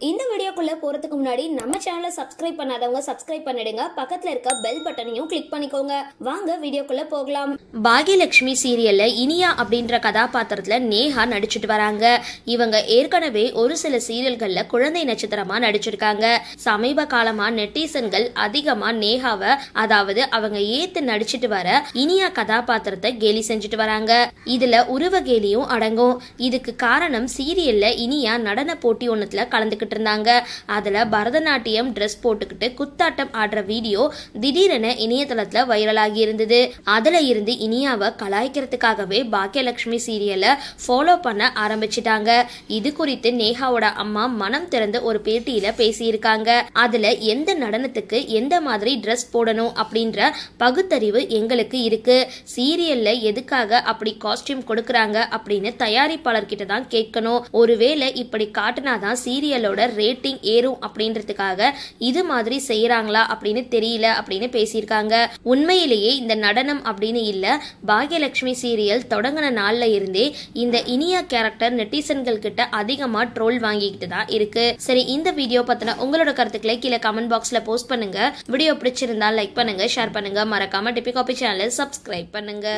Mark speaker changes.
Speaker 1: இந்த வீடியோக்குள்ள போறதுக்கு முன்னாடி நம்ம சேனலை சப்ஸ்கிரைப் பண்ணாதவங்க சப்ஸ்கிரைப் பண்ணிடுங்க. பக்கத்துல இருக்க பெல் பட்டனையும் கிளிக் பண்ணிக்கோங்க. வாங்க வீடியோக்குள்ள போகலாம். பாகியலட்சுமி சீரியல்ல இனியா அப்படின்ற கதாபாத்திரத்துல நேஹா நடிச்சிட்டு வராங்க. இவங்க ஏற்கனவே ஒரு சில சீரியல்கள்ல குழந்தை நட்சத்திரமா நடிச்சிருக்காங்க. சமீப காலமா நெட்டிசன்கள் அதிகமா நேஹாவை, அதாவது அவங்க ஏத்து நடிச்சிட்டு வர இனியா கதாபாத்திரத்தை கேலி செஞ்சுட்டு வராங்க. இதுல உருவ கேலியும் அடங்கும். இதுக்கு காரணம் சீரியல்ல இனியா நடன போட்டி ஒண்ணுத்துல கலந்துக்கிட்டு இருந்தாங்க. அதுல பரதநாட்டியம் டிரெஸ் போட்டுக்கிட்டு குத்தாட்டம் ஆடுற வீடியோ திடீரென இணையதளத்துல வைரலாகி இருந்தது. அதுல இருந்து இனியாவை கலாய்க்கிறதுக்காகவே பாக்கியலட்சுமி சீரியலை ஃபாலோ பண்ண ஆரம்பிச்சிட்டாங்க. இது குறித்து நேஹாவோட அம்மா மனம் திறந்து ஒரு பேட்டியில பேசியிருக்காங்க. அதுல எந்த நடனத்துக்கு எந்த மாதிரி டிரெஸ் போடணும் அப்படின்ற பகுத்தறிவு எங்களுக்கு இருக்கு. சீரியல்ல எதுக்காக அப்படி காஸ்டியூம் கொடுக்கறாங்க அப்படின்னு தயாரிப்பாளர்கிட்ட தான் கேட்கணும். ஒருவேளை இப்படி காட்டினாதான் சீரியலோட ரேட்டிங் ஏறும் அப்படின்றதுக்காக இது மாதிரி செய்யறாங்களா அப்படின்னு தெரியல அப்படின்னு பேசியிருக்காங்க. உண்மையிலேயே இந்த நடனம் அப்படின்னு இல்ல, பாகியலட்சுமி சீரியல் தொடங்கின நாள்ல இருந்தே இந்த இனியா கேரக்டர் நெட்டிசன்கள் கிட்ட அதிகமா ட்ரோல் வாங்கிக்கிட்டு தான் இருக்கு. சரி, இந்த வீடியோ பத்தின உங்களோட கருத்துக்களை கீழே கமெண்ட் பாக்ஸ்ல போஸ்ட் பண்ணுங்க. வீடியோ பிடிச்சிருந்தா லைக் பண்ணுங்க, ஷேர் பண்ணுங்க, மறக்காம டிபி காபி சேனலை சப்ஸ்கிரைப் பண்ணுங்க.